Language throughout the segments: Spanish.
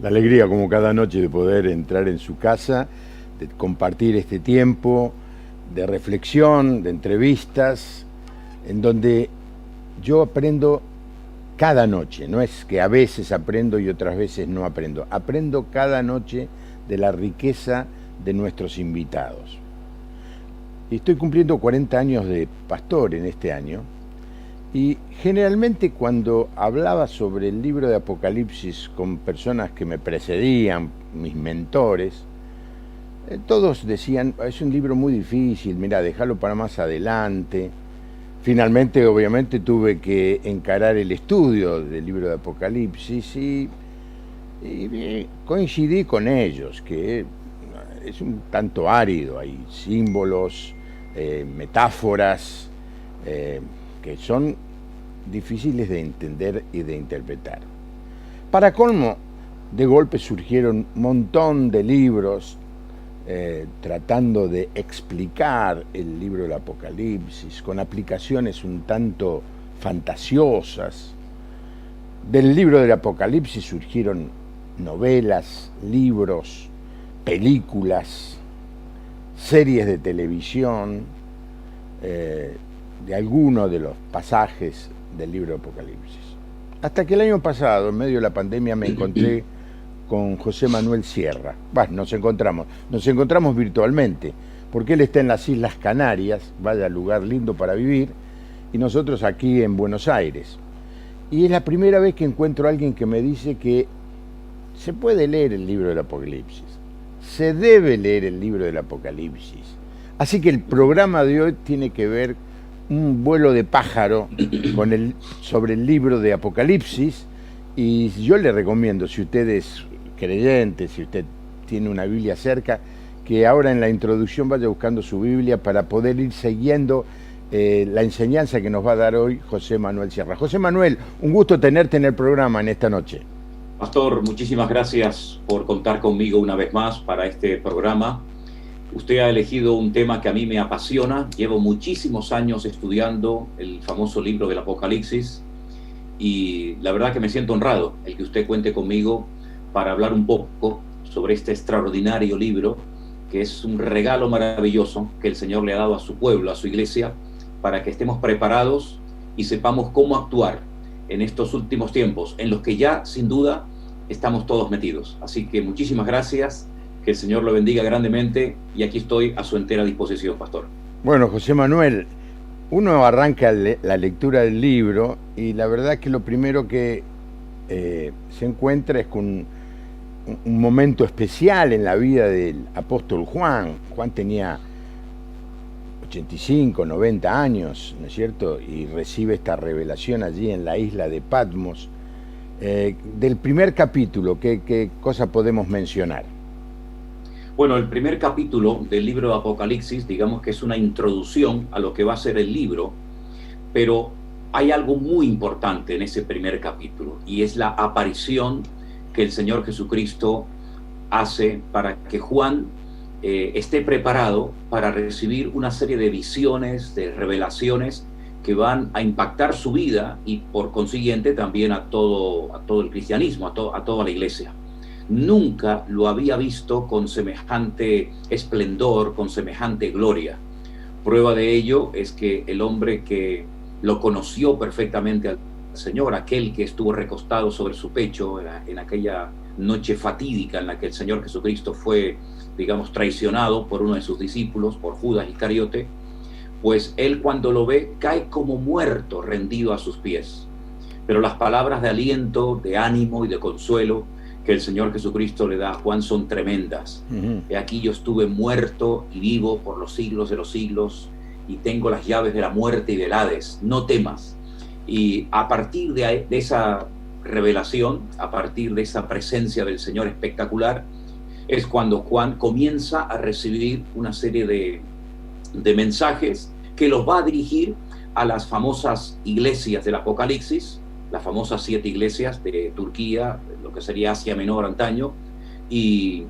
La alegría como cada noche de poder entrar en su casa, de compartir este tiempo de reflexión, de entrevistas, en donde yo aprendo cada noche. No es que a veces aprendo y otras veces no aprendo. Aprendo cada noche de la riqueza de nuestros invitados. Y estoy cumpliendo 40 años de pastor en este año. Y generalmente cuando hablaba sobre el libro de Apocalipsis con personas que me precedían, mis mentores, todos decían, es un libro muy difícil, mira, déjalo para más adelante. Finalmente, obviamente, tuve que encarar el estudio del libro de Apocalipsis y coincidí con ellos, que es un tanto árido, hay símbolos, metáforas, que son difíciles de entender y de interpretar. Para colmo, de golpe surgieron un montón de libros tratando de explicar el libro del Apocalipsis, con aplicaciones un tanto fantasiosas. Del libro del Apocalipsis surgieron novelas, libros, películas, series de televisión, de algunos de los pasajes del libro de Apocalipsis. Hasta que el año pasado, en medio de la pandemia, me encontré con José Manuel Sierra. Bueno, nos encontramos virtualmente, porque él está en las Islas Canarias, vaya lugar lindo para vivir, y nosotros aquí en Buenos Aires. Y es la primera vez que encuentro a alguien que me dice que se puede leer el libro del Apocalipsis, se debe leer el libro del Apocalipsis. Así que el programa de hoy tiene que ver un vuelo de pájaro sobre el libro de Apocalipsis, y yo le recomiendo, si usted es creyente, si usted tiene una Biblia cerca, que ahora en la introducción vaya buscando su Biblia para poder ir siguiendo la enseñanza que nos va a dar hoy José Manuel Sierra. José Manuel, un gusto tenerte en el programa en esta noche. Pastor, muchísimas gracias por contar conmigo una vez más para este programa. Usted ha elegido un tema que a mí me apasiona. Llevo muchísimos años estudiando el famoso libro del Apocalipsis y la verdad que me siento honrado el que usted cuente conmigo para hablar un poco sobre este extraordinario libro, que es un regalo maravilloso que el Señor le ha dado a su pueblo, a su iglesia, para que estemos preparados y sepamos cómo actuar en estos últimos tiempos, en los que ya, sin duda, estamos todos metidos. Así que muchísimas gracias, que el Señor lo bendiga grandemente, y aquí estoy a su entera disposición, pastor. Bueno, José Manuel, uno arranca la lectura del libro y la verdad que lo primero que se encuentra es con un momento especial en la vida del apóstol Juan. Juan tenía 85, 90 años, ¿no es cierto? Y recibe esta revelación allí en la isla de Patmos. Del primer capítulo, ¿qué cosa podemos mencionar? Bueno, el primer capítulo del libro de Apocalipsis, digamos que es una introducción a lo que va a ser el libro, pero hay algo muy importante en ese primer capítulo, y es la aparición que el Señor Jesucristo hace para que Juan esté preparado para recibir una serie de visiones, de revelaciones que van a impactar su vida y por consiguiente también a todo el cristianismo, a toda la iglesia. Nunca lo había visto con semejante esplendor, con semejante gloria. Prueba de ello es que el hombre que lo conoció perfectamente al Señor, aquel que estuvo recostado sobre su pecho en aquella noche fatídica en la que el Señor Jesucristo fue, digamos, traicionado por uno de sus discípulos, por Judas Iscariote, pues él, cuando lo ve, cae como muerto, rendido a sus pies. Pero las palabras de aliento, de ánimo y de consuelo que el Señor Jesucristo le da a Juan son tremendas. He aquí, yo estuve muerto y vivo por los siglos de los siglos, y tengo las llaves de la muerte y del Hades. No temas. Y a partir de esa revelación, a partir de esa presencia del Señor espectacular, es cuando Juan comienza a recibir una serie de mensajes que los va a dirigir a las famosas iglesias del Apocalipsis, las famosas 7 iglesias de Turquía, lo que sería Asia Menor antaño, y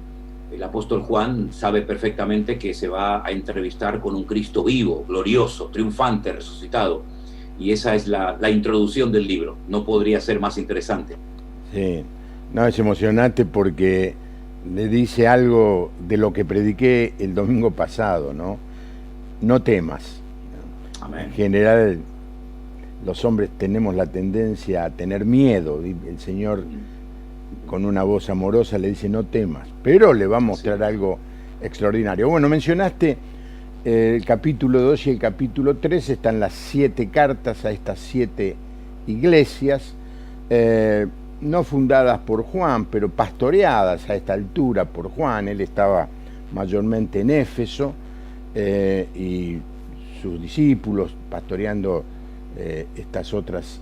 el apóstol Juan sabe perfectamente que se va a entrevistar con un Cristo vivo, glorioso, triunfante, resucitado, y esa es la introducción del libro. No podría ser más interesante. Sí. No, es emocionante porque le dice algo de lo que prediqué el domingo pasado, ¿no? No temas. Amén. En general, los hombres tenemos la tendencia a tener miedo. El Señor, con una voz amorosa, le dice, no temas, pero le va a mostrar algo extraordinario. Bueno, mencionaste el capítulo 2 y el capítulo 3, están las 7 cartas a estas 7 iglesias, no fundadas por Juan, pero pastoreadas a esta altura por Juan. Él estaba mayormente en Éfeso y sus discípulos pastoreando estas otras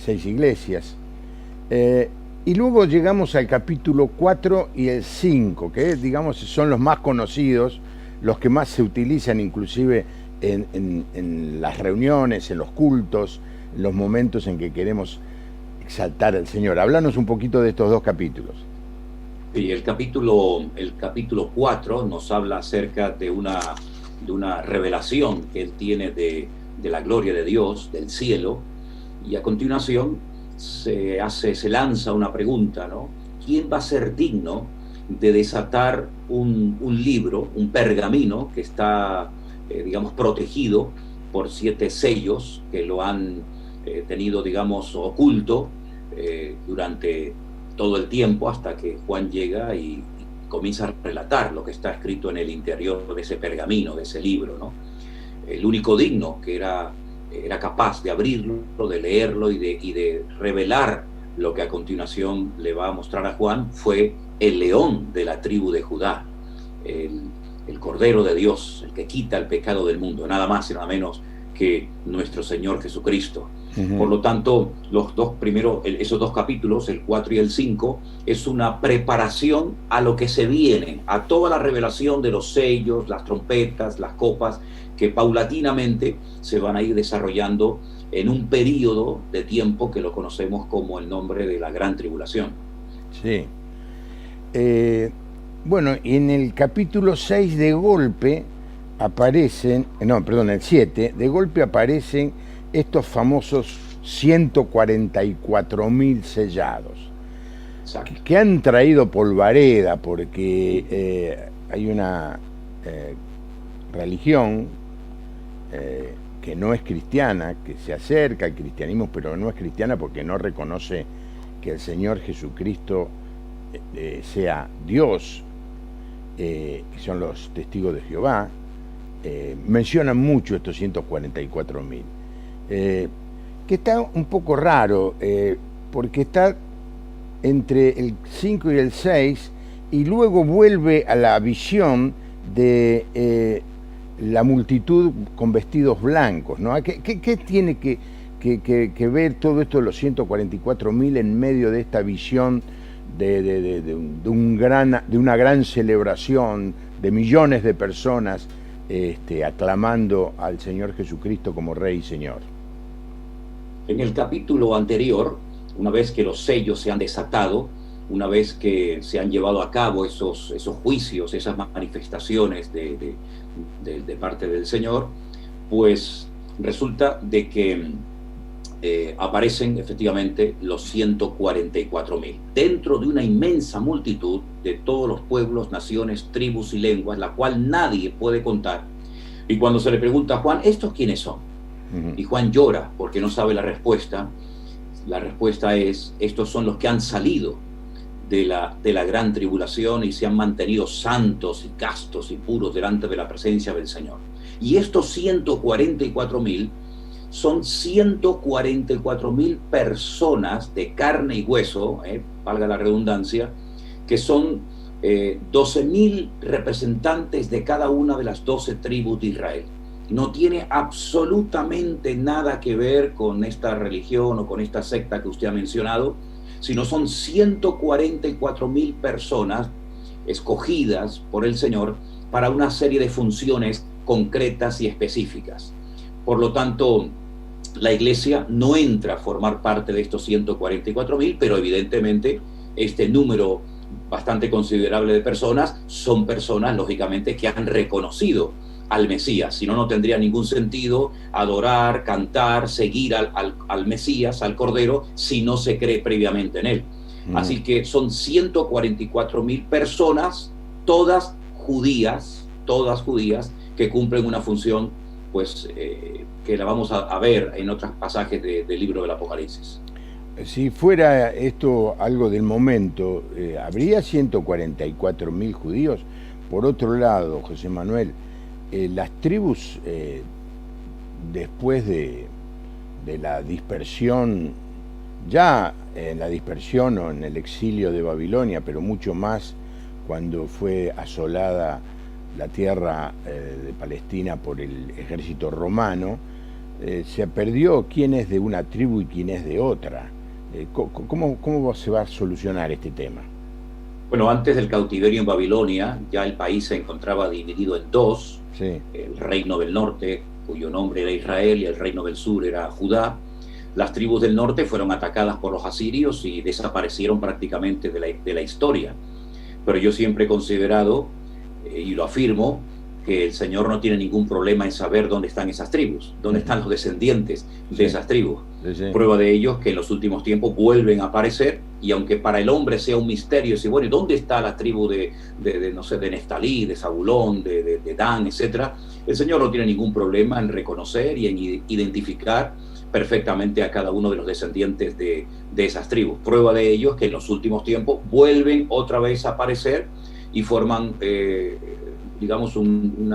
6 iglesias. Y luego llegamos al capítulo 4 y el 5, que digamos son los más conocidos, los que más se utilizan inclusive en las reuniones, en los cultos, en los momentos en que queremos exaltar al Señor. Háblanos un poquito de estos dos capítulos. Sí, el capítulo 4 nos habla acerca de una revelación que él tiene de la gloria de Dios, del cielo, y a continuación se lanza una pregunta, ¿no? ¿Quién va a ser digno de desatar un libro, un pergamino que está, digamos, protegido por 7 sellos que lo han tenido, digamos, oculto durante todo el tiempo hasta que Juan llega y comienza a relatar lo que está escrito en el interior de ese pergamino, de ese libro, ¿no? El único digno que era capaz de abrirlo, de leerlo y de revelar lo que a continuación le va a mostrar a Juan fue el león de la tribu de Judá, el Cordero de Dios, el que quita el pecado del mundo, nada más y nada menos que nuestro Señor Jesucristo. Por lo tanto, esos dos capítulos, el 4 y el 5, es una preparación a lo que se viene, a toda la revelación de los sellos, las trompetas, las copas, que paulatinamente se van a ir desarrollando en un periodo de tiempo que lo conocemos como el nombre de la Gran Tribulación. Sí. Bueno, en el capítulo 6 de golpe aparecen, el 7, de golpe aparecen estos famosos 144.000 sellados. Exacto. Que han traído polvareda porque hay una religión que no es cristiana, que se acerca al cristianismo, pero no es cristiana porque no reconoce que el Señor Jesucristo sea Dios, que son los testigos de Jehová. Mencionan mucho estos 144.000, que está un poco raro, porque está entre el 5 y el 6, y luego vuelve a la visión de la multitud con vestidos blancos, ¿no? ¿Qué tiene que ver todo esto de los 144.000 en medio de esta visión de una gran celebración de millones de personas aclamando al Señor Jesucristo como Rey y Señor? En el capítulo anterior, una vez que los sellos se han desatado, una vez que se han llevado a cabo esos juicios, esas manifestaciones de parte del Señor, pues resulta de que aparecen efectivamente los 144.000 dentro de una inmensa multitud de todos los pueblos, naciones, tribus y lenguas, la cual nadie puede contar. Y cuando se le pregunta a Juan, ¿estos quiénes son? Y Juan llora porque no sabe la respuesta. La respuesta es, estos son los que han salido de la gran tribulación y se han mantenido santos y castos y puros delante de la presencia del Señor. Y estos 144.000 son 144.000 personas de carne y hueso, valga la redundancia, que son 12.000 representantes de cada una de las 12 tribus de Israel. No tiene absolutamente nada que ver con esta religión o con esta secta que usted ha mencionado, sino son 144.000 personas escogidas por el Señor para una serie de funciones concretas y específicas. Por lo tanto, la iglesia no entra a formar parte de estos 144.000, pero evidentemente este número bastante considerable de personas son personas, lógicamente, que han reconocido al Mesías. Si no, no tendría ningún sentido adorar, cantar, seguir al Mesías, al Cordero, si no se cree previamente en él. Así que son 144.000 personas, todas judías, que cumplen una función, pues, que la vamos a ver en otros pasajes del libro del Apocalipsis. Si fuera esto algo del momento, ¿habría 144.000 judíos? Por otro lado, José Manuel, las tribus, después de la dispersión, ya en la dispersión o en el exilio de Babilonia, pero mucho más cuando fue asolada la tierra de Palestina por el ejército romano, se perdió quién es de una tribu y quién es de otra. ¿Cómo se va a solucionar este tema? Bueno, antes del cautiverio en Babilonia, ya el país se encontraba dividido en dos. Sí. El reino del norte, cuyo nombre era Israel, y el reino del sur era Judá. Las tribus del norte fueron atacadas por los asirios y desaparecieron prácticamente de la historia. Pero yo siempre he considerado, y lo afirmo, que el Señor no tiene ningún problema en saber dónde están esas tribus, dónde están los descendientes de esas tribus. Sí. Prueba de ello es que en los últimos tiempos vuelven a aparecer, y aunque para el hombre sea un misterio, si bueno, ¿dónde está la tribu de no sé, de Neftalí, de Zabulón, de Dan, etcétera? El Señor no tiene ningún problema en reconocer y en identificar perfectamente a cada uno de los descendientes de esas tribus. Prueba de ello es que en los últimos tiempos vuelven otra vez a aparecer y forman, digamos, un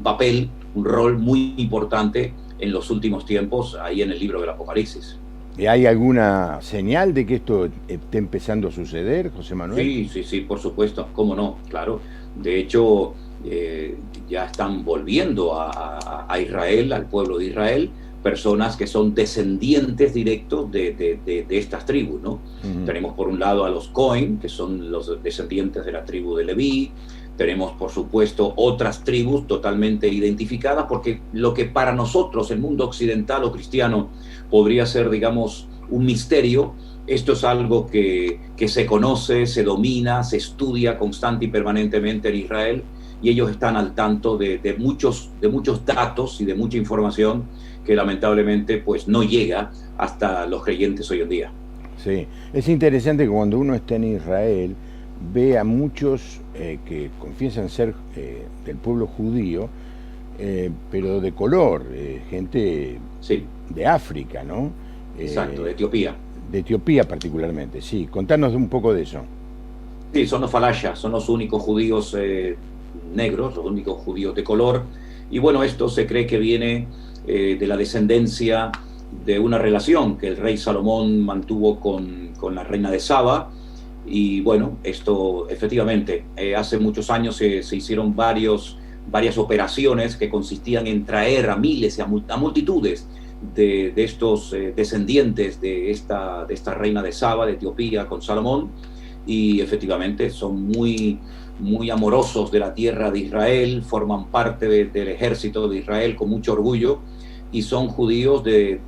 papel, un rol muy importante en los últimos tiempos, ahí en el libro del Apocalipsis. ¿Y hay alguna señal de que esto esté empezando a suceder, José Manuel? Sí, por supuesto, cómo no, claro. De hecho, ya están volviendo a Israel, al pueblo de Israel, personas que son descendientes directos de estas tribus, ¿no? Tenemos por un lado a los Cohen, que son los descendientes de la tribu de Leví. Tenemos, por supuesto, otras tribus totalmente identificadas, porque lo que para nosotros, el mundo occidental o cristiano, podría ser, digamos, un misterio, esto es algo que se conoce, se domina, se estudia constante y permanentemente en Israel, y ellos están al tanto de muchos datos y de mucha información que lamentablemente pues no llega hasta los creyentes hoy en día. Sí, es interesante que cuando uno está en Israel ve a muchos que confiesan ser del pueblo judío, pero de color, gente sí, de África, ¿no? Exacto, de Etiopía. De Etiopía particularmente, sí. Contanos un poco de eso. Sí, son los falasha, son los únicos judíos negros, los únicos judíos de color. Y bueno, esto se cree que viene de la descendencia de una relación que el rey Salomón mantuvo con la reina de Saba. Y bueno, esto efectivamente, hace muchos años se hicieron varias operaciones que consistían en traer a miles y a multitudes de estos descendientes de esta reina de Saba, de Etiopía, con Salomón, y efectivamente son muy amorosos de la tierra de Israel, forman parte del ejército de Israel con mucho orgullo, y son judíos de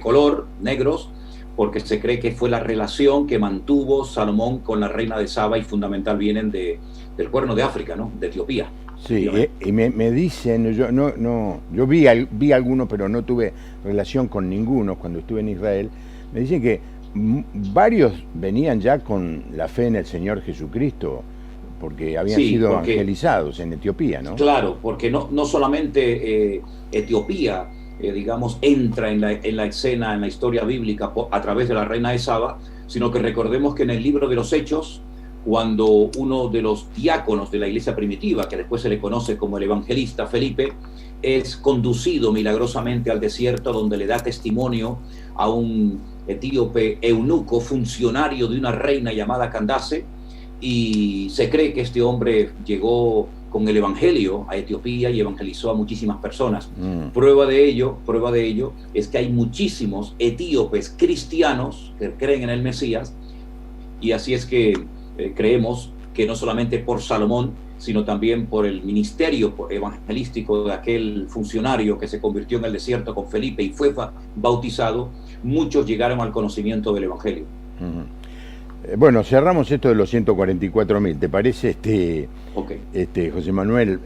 color, negros, porque se cree que fue la relación que mantuvo Salomón con la reina de Saba, y fundamental vienen del Cuerno de África, ¿no? De Etiopía. Sí, y me dicen, yo vi algunos, pero no tuve relación con ninguno cuando estuve en Israel. Me dicen que varios venían ya con la fe en el Señor Jesucristo, porque habían sido evangelizados en Etiopía, ¿no? Claro, porque no solamente Etiopía, digamos, entra en la escena, en la historia bíblica a través de la reina de Saba, sino que recordemos que en el libro de los Hechos, cuando uno de los diáconos de la iglesia primitiva, que después se le conoce como el evangelista Felipe, es conducido milagrosamente al desierto, donde le da testimonio a un etíope eunuco, funcionario de una reina llamada Candace, y se cree que este hombre llegó con el evangelio a Etiopía y evangelizó a muchísimas personas. Prueba de ello es que hay muchísimos etíopes cristianos que creen en el Mesías, y así es que creemos que no solamente por Salomón, sino también por el ministerio evangelístico de aquel funcionario que se convirtió en el desierto con Felipe y fue bautizado, muchos llegaron al conocimiento del evangelio. Bueno, cerramos esto de los 144.000. ¿Te parece, Okay. José Manuel,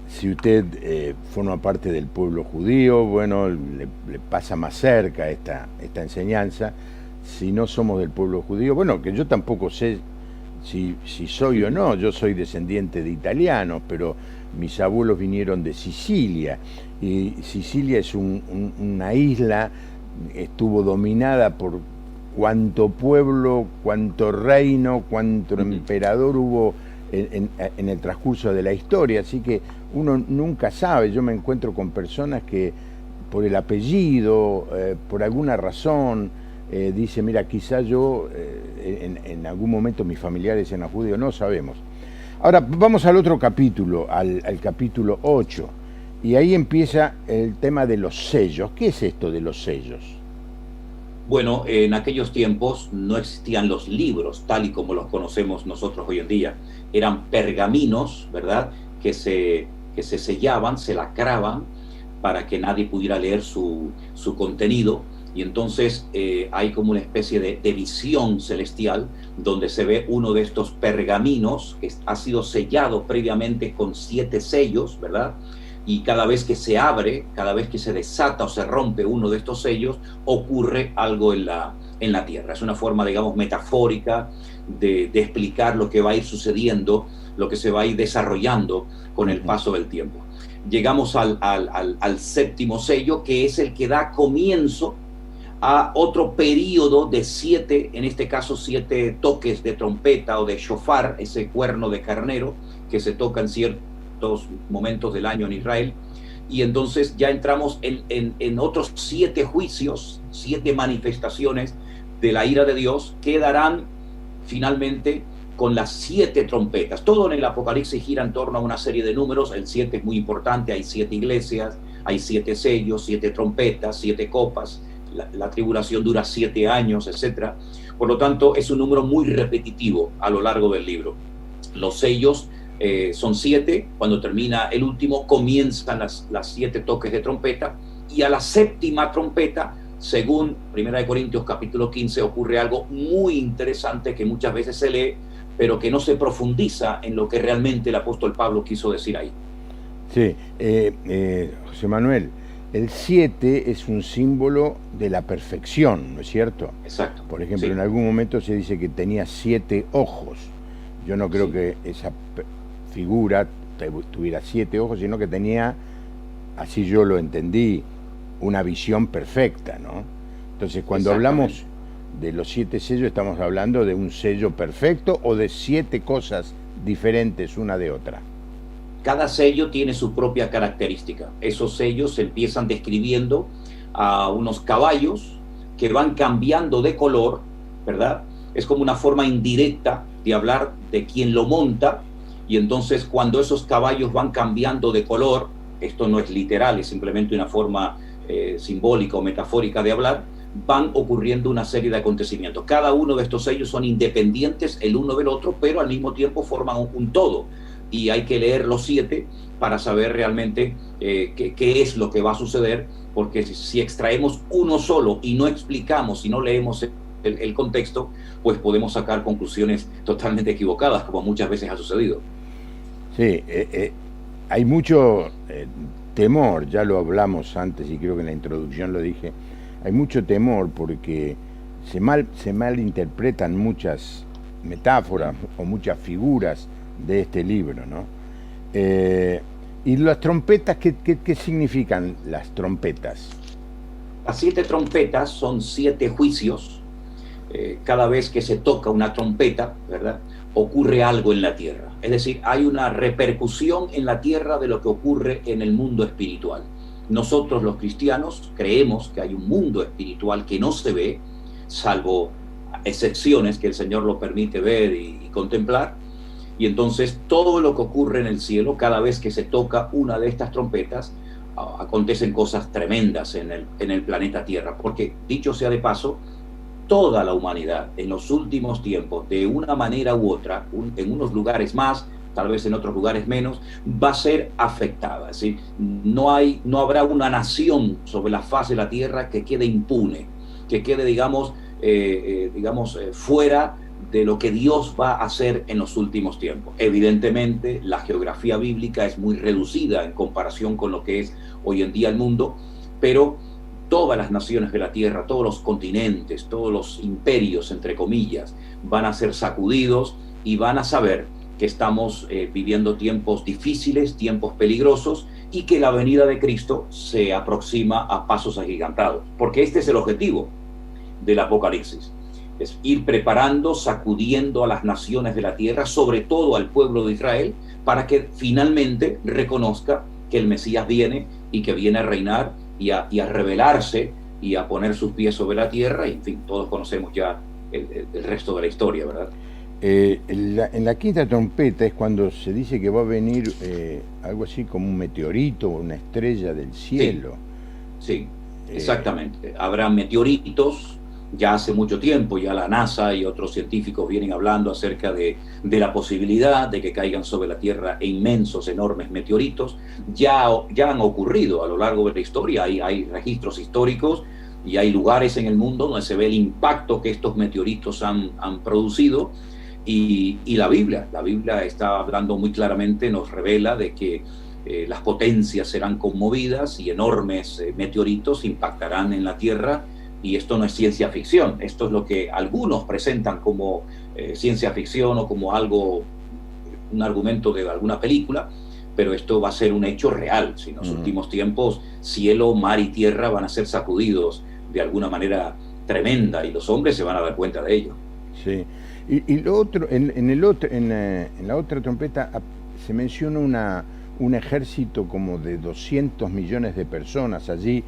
si usted forma parte del pueblo judío, bueno, le pasa más cerca esta enseñanza, si no somos del pueblo judío? Bueno, que yo tampoco sé si soy o no. Yo soy descendiente de italianos, pero mis abuelos vinieron de Sicilia, y Sicilia es una isla, estuvo dominada por cuánto pueblo, cuánto reino, cuánto emperador hubo en el transcurso de la historia, así que uno nunca sabe. Yo me encuentro con personas que por el apellido, por alguna razón, dice, mira, quizá yo en algún momento mis familiares eran judíos, no sabemos. Ahora vamos al otro capítulo, al capítulo 8, y ahí empieza el tema de los sellos. ¿Qué es esto de los sellos? Bueno, en aquellos tiempos no existían los libros tal y como los conocemos nosotros hoy en día. Eran pergaminos, ¿verdad?, que se sellaban, se lacraban para que nadie pudiera leer su contenido. Y entonces hay como una especie de visión celestial donde se ve uno de estos pergaminos que ha sido sellado previamente con 7 sellos, ¿verdad? Y cada vez que se abre, cada vez que se desata o se rompe uno de estos sellos, ocurre algo en la tierra. Es una forma, digamos, metafórica de explicar lo que va a ir sucediendo, lo que se va a ir desarrollando con el paso del tiempo. Llegamos al 7º sello, que es el que da comienzo a otro periodo de 7, en este caso 7 toques de trompeta o de shofar, ese cuerno de carnero que se toca en ciertos momentos del año en Israel. Y entonces ya entramos en otros 7 juicios, 7 manifestaciones de la ira de Dios, que darán finalmente con las 7 trompetas. Todo en el Apocalipsis gira en torno a una serie de números. El 7 es muy importante, hay 7 iglesias, hay 7 sellos, 7 trompetas, 7 copas. La tribulación dura 7 años, etc. Por lo tanto, es un número muy repetitivo a lo largo del libro. Los sellos son 7. Cuando termina el último, comienzan las 7 toques de trompeta, y a la 7ª trompeta, según 1 Corintios capítulo 15, ocurre algo muy interesante que muchas veces se lee, pero que no se profundiza en lo que realmente el apóstol Pablo quiso decir ahí. Sí, José Manuel, el 7 es un símbolo de la perfección, ¿no es cierto? Exacto. Por ejemplo, sí. En algún momento se dice que tenía 7 ojos. Yo no creo que esa figura tuviera 7 ojos, sino que tenía, así yo lo entendí, una visión perfecta, ¿no? Entonces, cuando hablamos de los 7 sellos, estamos hablando de un sello perfecto o de 7 cosas diferentes una de otra. Cada sello tiene su propia característica. Esos sellos se empiezan describiendo a unos caballos que van cambiando de color, ¿verdad? Es como una forma indirecta de hablar de quien lo monta, y entonces cuando esos caballos van cambiando de color, esto no es literal, es simplemente una forma simbólica o metafórica de hablar, van ocurriendo una serie de acontecimientos. Cada uno de estos sellos son independientes el uno del otro, pero al mismo tiempo forman un todo. Y hay que leer los 7 para saber realmente qué es lo que va a suceder, porque si extraemos uno solo y no explicamos, si no leemos el contexto, pues podemos sacar conclusiones totalmente equivocadas, como muchas veces ha sucedido. Sí, hay mucho temor, ya lo hablamos antes y creo que en la introducción lo dije, hay mucho temor porque se malinterpretan muchas metáforas o muchas figuras de este libro, ¿no? ¿Y las trompetas, qué significan las trompetas? Las 7 trompetas son 7 juicios. Cada vez que se toca una trompeta, ¿verdad?, ocurre algo en la tierra. Es decir, hay una repercusión en la tierra de lo que ocurre en el mundo espiritual. Nosotros los cristianos creemos que hay un mundo espiritual que no se ve, salvo excepciones que el Señor lo permite ver y contemplar. Y entonces todo lo que ocurre en el cielo, cada vez que se toca una de estas trompetas, acontecen cosas tremendas en el planeta Tierra. Porque, dicho sea de paso, toda la humanidad en los últimos tiempos, de una manera u otra, en unos lugares más, tal vez en otros lugares menos, va a ser afectada. ¿Sí? No habrá una nación sobre la faz de la Tierra que quede impune, que quede, digamos, fuera de lo que Dios va a hacer en los últimos tiempos. Evidentemente, la geografía bíblica es muy reducida en comparación con lo que es hoy en día el mundo, pero todas las naciones de la tierra, todos los continentes, todos los imperios, entre comillas, van a ser sacudidos y van a saber que estamos viviendo tiempos difíciles, tiempos peligrosos, y que la venida de Cristo se aproxima a pasos agigantados, porque este es el objetivo del Apocalipsis, es ir preparando, sacudiendo a las naciones de la tierra, sobre todo al pueblo de Israel, para que finalmente reconozca que el Mesías viene y que viene a reinar y a revelarse y a poner sus pies sobre la tierra, y en fin, todos conocemos ya el resto de la historia, ¿verdad? En la quinta trompeta es cuando se dice que va a venir algo así como un meteorito o una estrella del cielo. Sí, exactamente. Habrá meteoritos, ya hace mucho tiempo, ya la NASA y otros científicos vienen hablando acerca de la posibilidad de que caigan sobre la Tierra inmensos, enormes meteoritos. Ya han ocurrido a lo largo de la historia, hay registros históricos y hay lugares en el mundo donde se ve el impacto que estos meteoritos han producido. Y la Biblia está hablando muy claramente, nos revela de que las potencias serán conmovidas y enormes meteoritos impactarán en la Tierra, y esto no es ciencia ficción, esto es lo que algunos presentan como ciencia ficción o como un argumento de alguna película, pero esto va a ser un hecho real. Si en los últimos tiempos cielo, mar y tierra van a ser sacudidos de alguna manera tremenda, y los hombres se van a dar cuenta de ello. Sí. Y lo otro, en la otra trompeta se menciona un ejército como de 200 millones de personas allí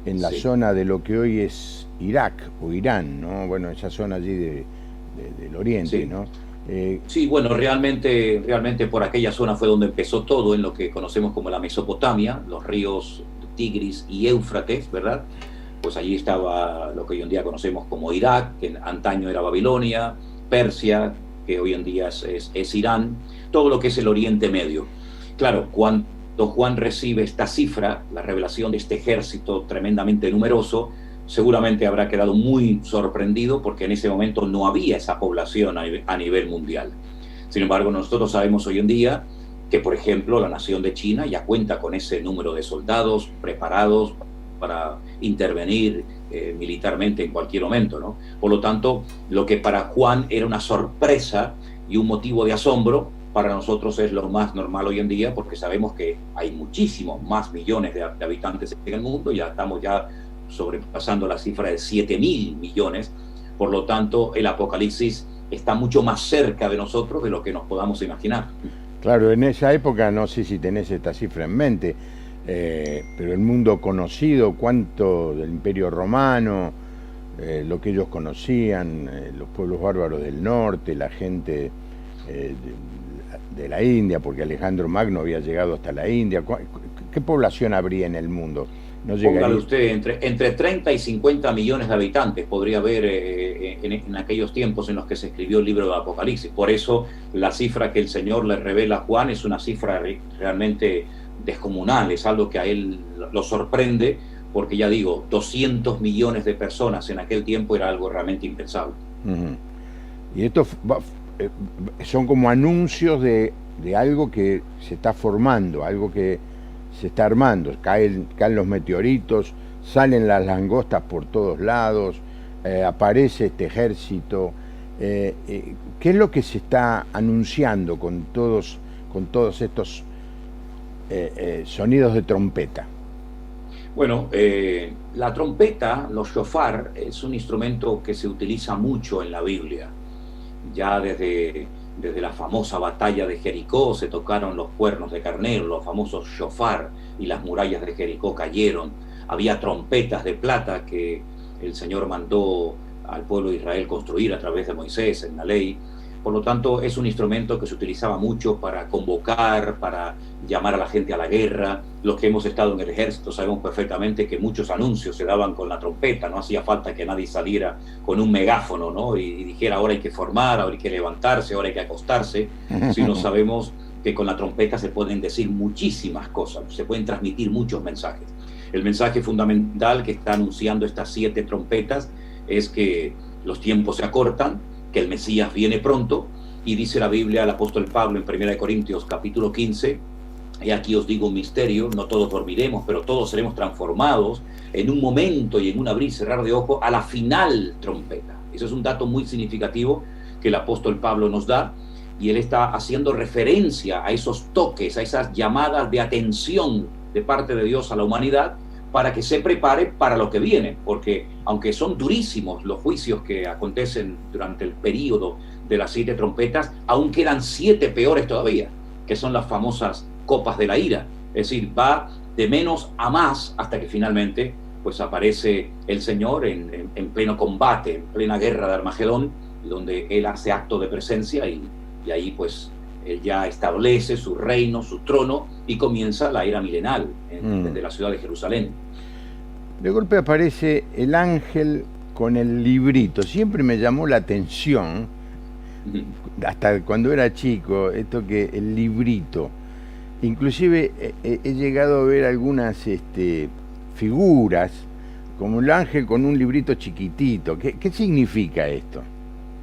en la zona de lo que hoy es Irak o Irán, ¿no? Bueno, esa zona allí del oriente, ¿no? Sí, bueno, realmente por aquella zona fue donde empezó todo, en lo que conocemos como la Mesopotamia, los ríos Tigris y Éufrates, ¿verdad? Pues allí estaba lo que hoy en día conocemos como Irak, que antaño era Babilonia, Persia, que hoy en día es Irán, todo lo que es el Oriente Medio. Claro, cuando Juan recibe esta cifra, la revelación de este ejército tremendamente numeroso, seguramente habrá quedado muy sorprendido, porque en ese momento no había esa población a nivel mundial. Sin embargo, nosotros sabemos hoy en día que, por ejemplo, la nación de China ya cuenta con ese número de soldados preparados para intervenir militarmente en cualquier momento, ¿no? Por lo tanto, lo que para Juan era una sorpresa y un motivo de asombro, para nosotros es lo más normal hoy en día, porque sabemos que hay muchísimos más millones de habitantes en el mundo. Ya estamos sobrepasando la cifra de 7.000 millones. Por lo tanto, el Apocalipsis está mucho más cerca de nosotros de lo que nos podamos imaginar. Claro, en esa época, no sé si tenés esta cifra en mente, pero el mundo conocido, cuánto del Imperio Romano, lo que ellos conocían, los pueblos bárbaros del norte, la gente de la India, porque Alejandro Magno había llegado hasta la India. ¿Qué población habría en el mundo? No llegaría... Póngale usted, entre 30 y 50 millones de habitantes podría haber en aquellos tiempos en los que se escribió el libro de Apocalipsis. Por eso la cifra que el Señor le revela a Juan es una cifra realmente descomunal, es algo que a él lo sorprende, porque ya digo, 200 millones de personas en aquel tiempo era algo realmente impensable. Y esto son como anuncios de algo que se está formando, algo que se está armando. Caen los meteoritos, salen las langostas por todos lados, aparece este ejército. ¿Qué es lo que se está anunciando con todos estos sonidos de trompeta? Bueno, la trompeta, los shofar, es un instrumento que se utiliza mucho en la Biblia. Ya desde la famosa batalla de Jericó se tocaron los cuernos de carnero, los famosos shofar, y las murallas de Jericó cayeron. Había trompetas de plata que el Señor mandó al pueblo de Israel construir a través de Moisés en la ley. Por lo tanto, es un instrumento que se utilizaba mucho para convocar, para llamar a la gente a la guerra. Los que hemos estado en el ejército sabemos perfectamente que muchos anuncios se daban con la trompeta. No hacía falta que nadie saliera con un megáfono, ¿no? y dijera, ahora hay que formar, ahora hay que levantarse, ahora hay que acostarse. Sino sabemos que con la trompeta se pueden decir muchísimas cosas, se pueden transmitir muchos mensajes. El mensaje fundamental que está anunciando estas 7 trompetas es que los tiempos se acortan, que el Mesías viene pronto, y dice la Biblia, el apóstol Pablo en 1 Corintios capítulo 15, Y aquí os digo un misterio, no todos dormiremos, pero todos seremos transformados en un momento y en un abrir y cerrar de ojo a la final trompeta. Eso es un dato muy significativo que el apóstol Pablo nos da, y él está haciendo referencia a esos toques, a esas llamadas de atención de parte de Dios a la humanidad para que se prepare para lo que viene, porque aunque son durísimos los juicios que acontecen durante el período de las 7 trompetas, aún quedan 7 peores todavía, que son las famosas copas de la ira. Es decir, va de menos a más hasta que finalmente pues aparece el Señor en pleno combate, en plena guerra de Armagedón, donde Él hace acto de presencia y ahí pues Él ya establece su reino, su trono, y comienza la era milenal desde la ciudad de Jerusalén. De golpe aparece el ángel con el librito. Siempre me llamó la atención, hasta cuando era chico, esto que el librito. Inclusive he llegado a ver algunas figuras, como el ángel con un librito chiquitito. ¿Qué significa esto?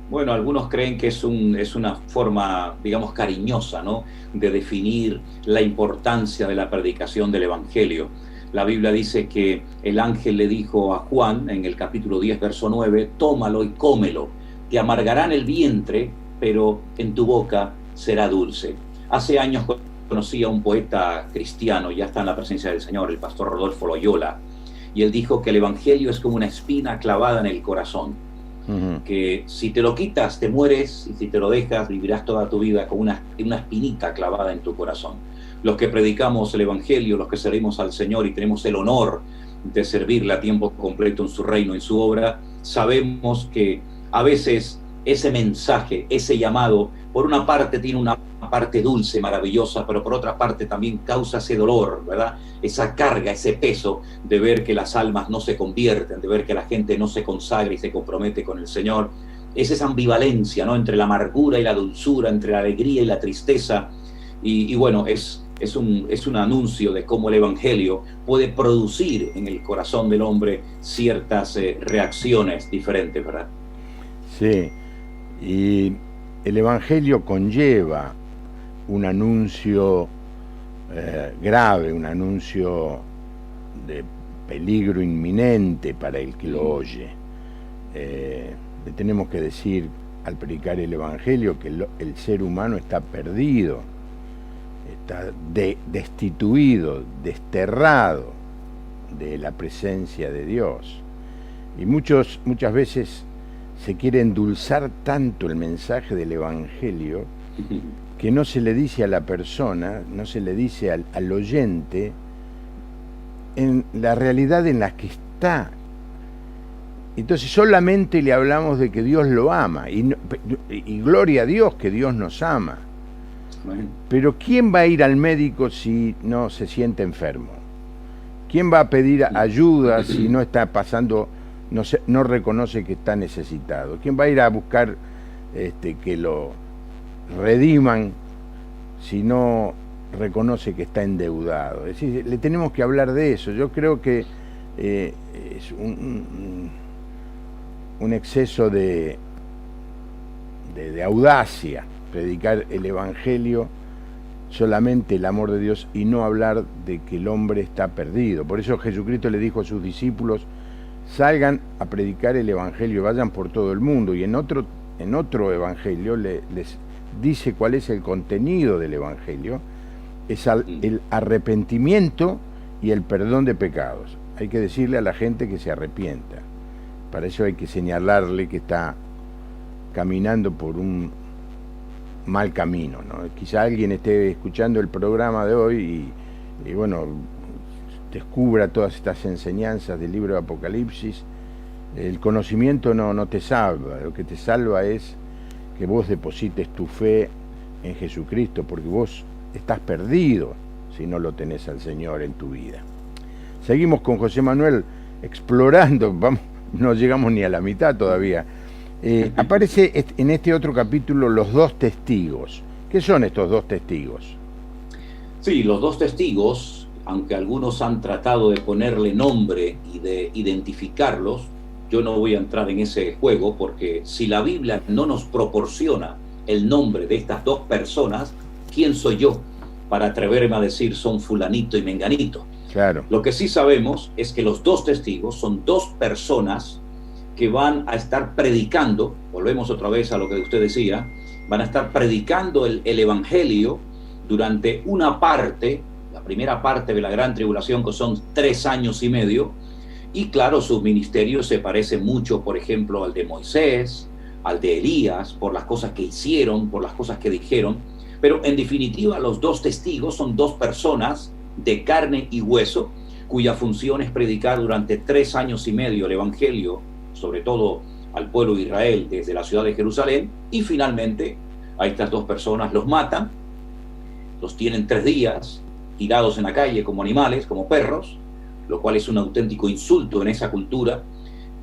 Bueno, algunos creen que es una forma, digamos, cariñosa, ¿no?, de definir la importancia de la predicación del Evangelio. La Biblia dice que el ángel le dijo a Juan, en el capítulo 10, verso 9, tómalo y cómelo, te amargarán el vientre, pero en tu boca será dulce. Hace años conocí a un poeta cristiano, ya está en la presencia del Señor, el pastor Rodolfo Loyola, y él dijo que el Evangelio es como una espina clavada en el corazón. Que si te lo quitas te mueres, y si te lo dejas vivirás toda tu vida con una espinita clavada en tu corazón. Los que predicamos el Evangelio, los que servimos al Señor y tenemos el honor de servirle a tiempo completo en su reino, en su obra, sabemos que a veces ese mensaje, ese llamado, por una parte tiene una parte dulce, maravillosa, pero por otra parte también causa ese dolor, ¿verdad? Esa carga, ese peso de ver que las almas no se convierten, de ver que la gente no se consagra y se compromete con el Señor. Es esa ambivalencia, ¿no?, entre la amargura y la dulzura, entre la alegría y la tristeza. Y bueno, es un anuncio de cómo el Evangelio puede producir en el corazón del hombre ciertas reacciones diferentes, ¿verdad? Sí, y el Evangelio conlleva un anuncio grave, un anuncio de peligro inminente para el que lo oye. Le tenemos que decir al predicar el Evangelio que el ser humano está perdido, está destituido, desterrado de la presencia de Dios. Y muchas veces se quiere endulzar tanto el mensaje del Evangelio que no se le dice a la persona, no se le dice al oyente en la realidad en la que está. Entonces solamente le hablamos de que Dios lo ama y gloria a Dios que Dios nos ama. Pero ¿quién va a ir al médico si no se siente enfermo? ¿Quién va a pedir ayuda si no está pasando, no reconoce que está necesitado? ¿Quién va a ir a buscar que lo rediman si no reconoce que está endeudado? Es decir, le tenemos que hablar de eso. Yo creo que es un exceso de audacia predicar el Evangelio, solamente el amor de Dios, y no hablar de que el hombre está perdido. Por eso Jesucristo le dijo a sus discípulos: salgan a predicar el Evangelio, vayan por todo el mundo. Y en otro Evangelio les dice cuál es el contenido del Evangelio: es el arrepentimiento y el perdón de pecados. Hay que decirle a la gente que se arrepienta. Para eso hay que señalarle que está caminando por un mal camino, ¿no? Quizá alguien esté escuchando el programa de hoy y bueno, descubra todas estas enseñanzas del libro de Apocalipsis. El conocimiento no te salva, lo que te salva es que vos deposites tu fe en Jesucristo, porque vos estás perdido si no lo tenés al Señor en tu vida. Seguimos con José Manuel explorando, no llegamos ni a la mitad todavía. Aparece en este otro capítulo los 2 testigos. ¿Qué son estos 2 testigos? Sí, los 2 testigos, aunque algunos han tratado de ponerle nombre y de identificarlos, yo no voy a entrar en ese juego, porque si la Biblia no nos proporciona el nombre de estas 2 personas, ¿quién soy yo para atreverme a decir son fulanito y menganito. Claro. Lo que sí sabemos es que los dos testigos son dos personas que van a estar predicando, volvemos otra vez a lo que usted decía, van a estar predicando el Evangelio durante una parte, la primera parte de la gran tribulación, que son 3 años y medio, y claro, su ministerio se parece mucho, por ejemplo, al de Moisés, al de Elías, por las cosas que hicieron, por las cosas que dijeron, pero en definitiva los dos testigos son dos personas de carne y hueso, cuya función es predicar durante 3 años y medio el Evangelio, sobre todo al pueblo de Israel desde la ciudad de Jerusalén, y finalmente a estas dos personas los matan, los tienen 3 días tirados en la calle como animales, como perros, lo cual es un auténtico insulto en esa cultura,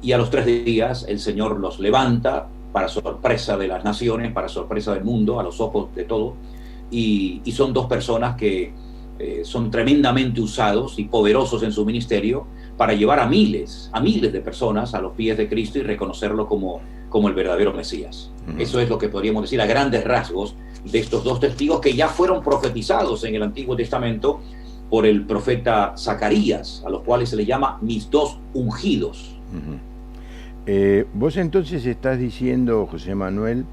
y a los 3 días el Señor los levanta para sorpresa de las naciones, para sorpresa del mundo, a los ojos de todo, y son dos personas que son tremendamente usados y poderosos en su ministerio para llevar a miles de personas a los pies de Cristo y reconocerlo como el verdadero Mesías. Eso es lo que podríamos decir a grandes rasgos de estos dos testigos que ya fueron profetizados en el Antiguo Testamento por el profeta Zacarías, a los cuales se le llama mis dos ungidos. Vos entonces estás diciendo, José Manuel,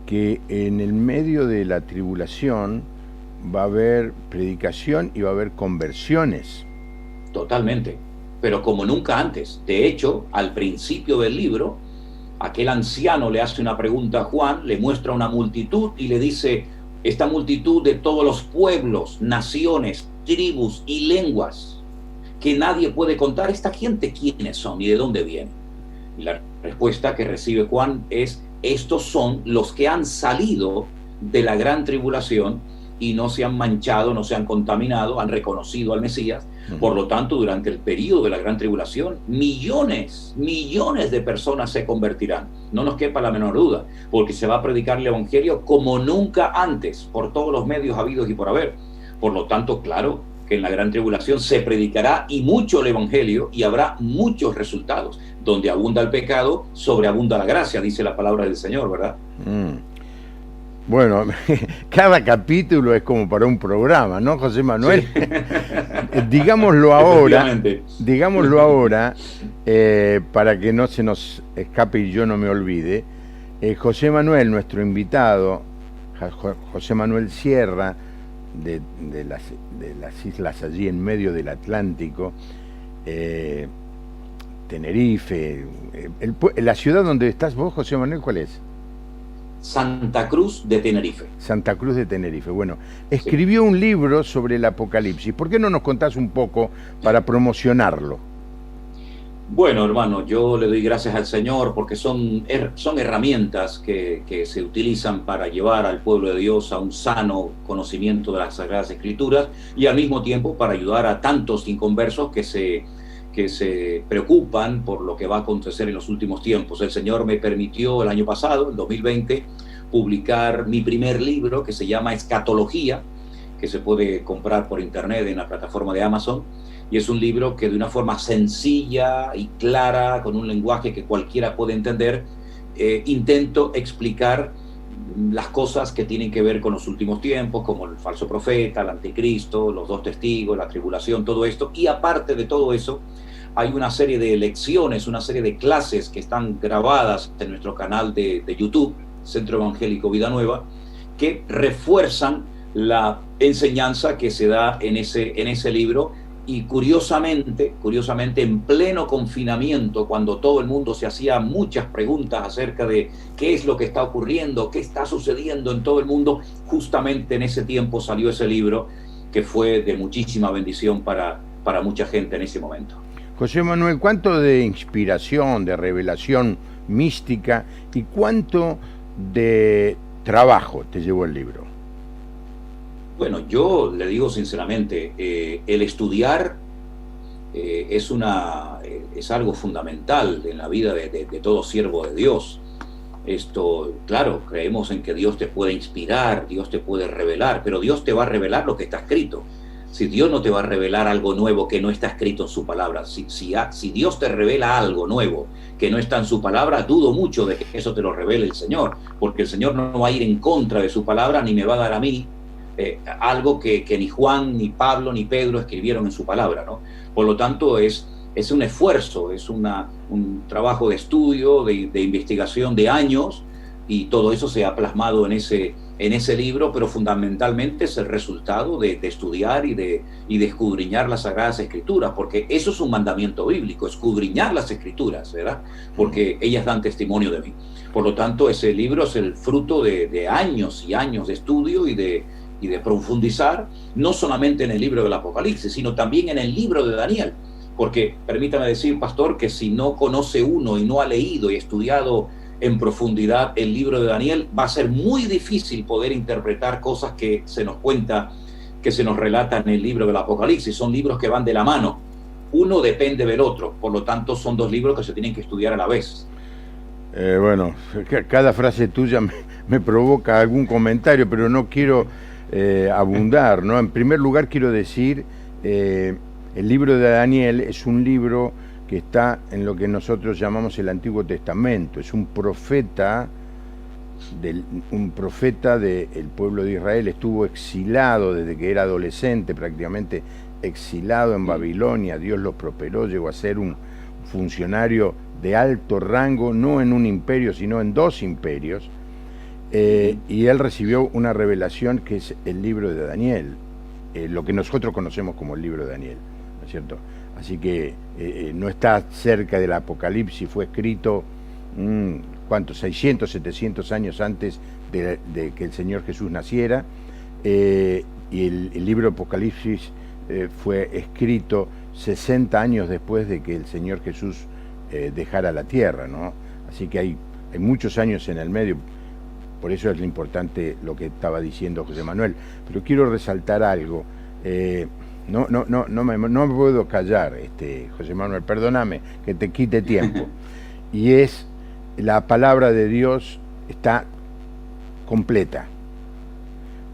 que en el medio de la tribulación va a haber predicación y va a haber conversiones. Totalmente, pero como nunca antes. De hecho, al principio del libro, aquel anciano le hace una pregunta a Juan, le muestra una multitud y le dice, esta multitud de todos los pueblos, naciones, tribus y lenguas, que nadie puede contar, esta gente quiénes son y de dónde vienen. Y la respuesta que recibe Juan es, estos son los que han salido de la gran tribulación y no se han manchado, no se han contaminado, han reconocido al Mesías. Por lo tanto, durante el periodo de la gran tribulación, millones de personas se convertirán. No nos quepa la menor duda, porque se va a predicar el Evangelio como nunca antes, por todos los medios habidos y por haber. Por lo tanto, claro que en la gran tribulación se predicará y mucho el Evangelio y habrá muchos resultados. Donde abunda el pecado, sobreabunda la gracia, dice la palabra del Señor, ¿verdad? Bueno, cada capítulo es como para un programa, ¿no, José Manuel? Sí. Digámoslo ahora, para que no se nos escape y yo no me olvide. José Manuel, nuestro invitado, José Manuel Sierra, de las islas allí en medio del Atlántico, Tenerife, la ciudad donde estás vos, José Manuel, ¿cuál es? Santa Cruz de Tenerife. Santa Cruz de Tenerife. Bueno, escribió un libro sobre el Apocalipsis. ¿Por qué no nos contás un poco para promocionarlo? Bueno, hermano, yo le doy gracias al Señor porque son herramientas que se utilizan para llevar al pueblo de Dios a un sano conocimiento de las Sagradas Escrituras y al mismo tiempo para ayudar a tantos inconversos que se preocupan por lo que va a acontecer en los últimos tiempos. El Señor me permitió el año pasado, en 2020, publicar mi primer libro que se llama Escatología, que se puede comprar por internet en la plataforma de Amazon, y es un libro que de una forma sencilla y clara, con un lenguaje que cualquiera puede entender, intento explicar las cosas que tienen que ver con los últimos tiempos, como el falso profeta, el anticristo, los dos testigos, la tribulación, todo esto, y aparte de todo eso, hay una serie de lecciones, una serie de clases que están grabadas en nuestro canal de YouTube, Centro Evangélico Vida Nueva, que refuerzan la enseñanza que se da en ese libro. Y curiosamente, en pleno confinamiento, cuando todo el mundo se hacía muchas preguntas acerca de qué es lo que está ocurriendo, qué está sucediendo en todo el mundo, justamente en ese tiempo salió ese libro que fue de muchísima bendición para mucha gente en ese momento. José Manuel, ¿cuánto de inspiración, de revelación mística y cuánto de trabajo te llevó el libro? Bueno, yo le digo sinceramente, el estudiar es algo fundamental en la vida de todo siervo de Dios. Esto, claro, creemos en que Dios te puede inspirar, Dios te puede revelar, pero Dios te va a revelar lo que está escrito. Si Dios no te va a revelar algo nuevo que no está escrito en su palabra, si Dios te revela algo nuevo que no está en su palabra, dudo mucho de que eso te lo revele el Señor, porque el Señor no va a ir en contra de su palabra ni me va a dar a mí algo que ni Juan, ni Pablo, ni Pedro escribieron en su palabra, ¿no? Por lo tanto, es un esfuerzo, es un trabajo de estudio, de investigación de años, y todo eso se ha plasmado en ese libro, pero fundamentalmente es el resultado de estudiar y de escudriñar las Sagradas Escrituras, porque eso es un mandamiento bíblico, escudriñar las Escrituras, ¿verdad? Porque ellas dan testimonio de mí. Por lo tanto, ese libro es el fruto de años y años de estudio y de profundizar, no solamente en el libro del Apocalipsis, sino también en el libro de Daniel. Porque, permítame decir, pastor, que si no conoce uno y no ha leído y estudiado en profundidad el libro de Daniel, va a ser muy difícil poder interpretar cosas que se nos cuenta, que se nos relata en el libro del Apocalipsis. Son libros que van de la mano. Uno depende del otro. Por lo tanto, son dos libros que se tienen que estudiar a la vez. Bueno, cada frase tuya me provoca algún comentario, pero no quiero abundar, ¿no? En primer lugar, quiero decir, el libro de Daniel es un libro que está en lo que nosotros llamamos el Antiguo Testamento. Es un profeta del pueblo de Israel. Estuvo exilado desde que era adolescente, prácticamente exilado en Babilonia. Dios lo prosperó, llegó a ser un funcionario de alto rango, no en un imperio, sino en dos imperios. Y él recibió una revelación que es el libro de Daniel, lo que nosotros conocemos como el libro de Daniel, ¿no es cierto? Así que no está cerca del Apocalipsis, fue escrito, ¿cuántos? 600, 700 años antes de que el Señor Jesús naciera, y el libro de Apocalipsis fue escrito 60 años después de que el Señor Jesús dejara la tierra, ¿no? Así que hay muchos años en el medio. Por eso es lo importante lo que estaba diciendo José Manuel. Pero quiero resaltar algo. No me puedo callar, José Manuel, perdóname que te quite tiempo. Y es, la palabra de Dios está completa.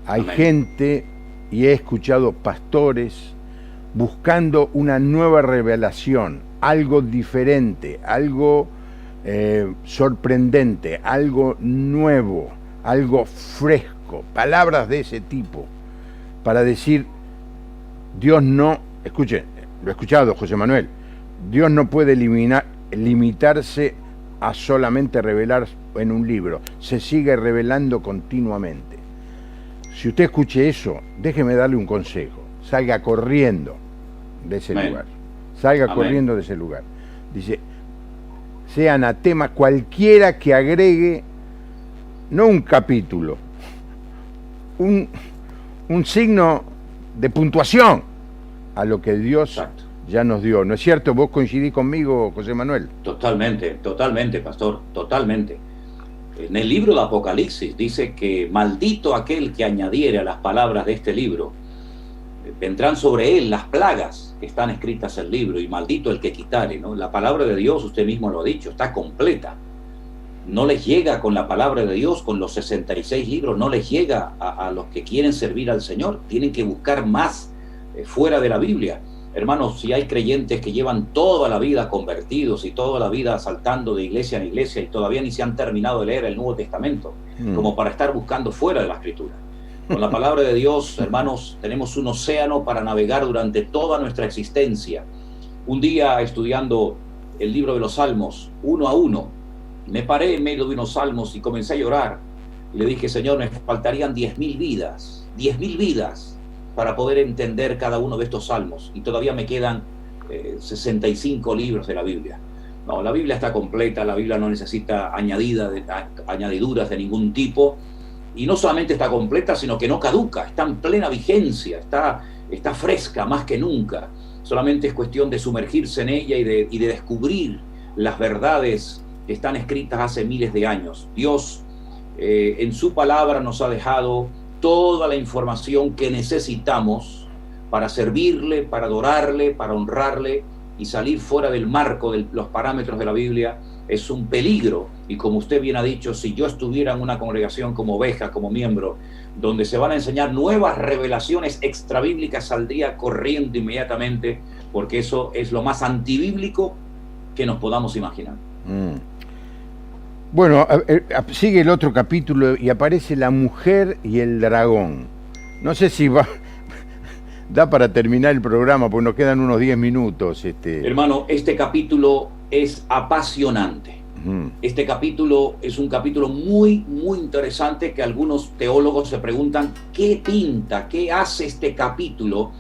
Hay Amén. gente, y he escuchado pastores, buscando una nueva revelación, algo diferente, algo sorprendente, algo nuevo, algo fresco, palabras de ese tipo, para decir, Dios no, escuchen, lo he escuchado, José Manuel, Dios no puede limitarse a solamente revelar en un libro, se sigue revelando continuamente. Si usted escuche eso, déjeme darle un consejo, salga corriendo de ese Amén. lugar, salga Amén. corriendo de ese lugar. Dice, sea anatema cualquiera que agregue, no un capítulo, un signo de puntuación a lo que Dios Exacto. ya nos dio. ¿No es cierto? ¿Vos coincidís conmigo, José Manuel? Totalmente, pastor, totalmente. En el libro de Apocalipsis dice que maldito aquel que añadiere a las palabras de este libro, vendrán sobre él las plagas que están escritas en el libro, y maldito el que quitare, ¿no? La palabra de Dios, usted mismo lo ha dicho, está completa. No les llega con la palabra de Dios, con los 66 libros, no les llega a los que quieren servir al Señor. Tienen que buscar más fuera de la Biblia. Hermanos, si hay creyentes que llevan toda la vida convertidos y toda la vida saltando de iglesia en iglesia y todavía ni se han terminado de leer el Nuevo Testamento, como para estar buscando fuera de la Escritura. Con la palabra de Dios, hermanos, tenemos un océano para navegar durante toda nuestra existencia. Un día, estudiando el libro de los Salmos, uno a uno, me paré en medio de unos salmos y comencé a llorar. Y le dije, Señor, me faltarían 10.000 vidas, 10.000 vidas para poder entender cada uno de estos salmos. Y todavía me quedan 65 libros de la Biblia. No, la Biblia está completa, la Biblia no necesita añadiduras de ningún tipo. Y no solamente está completa, sino que no caduca, está en plena vigencia, está fresca más que nunca. Solamente es cuestión de sumergirse en ella y de descubrir las verdades que están escritas hace miles de años. Dios en su palabra nos ha dejado toda la información que necesitamos para servirle, para adorarle, para honrarle, y salir fuera del marco de los parámetros de la Biblia es un peligro. Y como usted bien ha dicho, si yo estuviera en una congregación como oveja, como miembro, donde se van a enseñar nuevas revelaciones extrabíblicas, saldría corriendo inmediatamente, porque eso es lo más antibíblico que nos podamos imaginar. Bueno, sigue el otro capítulo y aparece la mujer y el dragón. No sé si da para terminar el programa, porque nos quedan unos 10 minutos. Hermano, este capítulo es apasionante. Este capítulo es un capítulo muy, muy interesante que algunos teólogos se preguntan qué pinta, qué hace este capítulo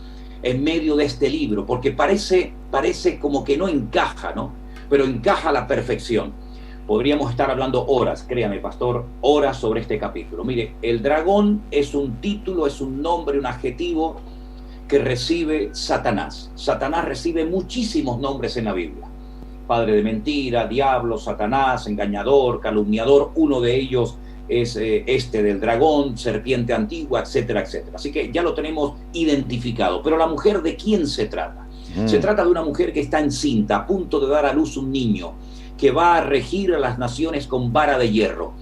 en medio de este libro, porque parece como que no encaja, ¿no? Pero encaja a la perfección. Podríamos estar hablando horas, créame, pastor, horas sobre este capítulo. Mire, el dragón es un título, es un nombre, un adjetivo que recibe Satanás. Satanás recibe muchísimos nombres en la Biblia. Padre de mentira, diablo, Satanás, engañador, calumniador. Uno de ellos es este del dragón, serpiente antigua, etcétera, etcétera. Así que ya lo tenemos identificado. Pero la mujer, ¿de quién se trata? Se trata de una mujer que está encinta, a punto de dar a luz un niño, que va a regir a las naciones con vara de hierro.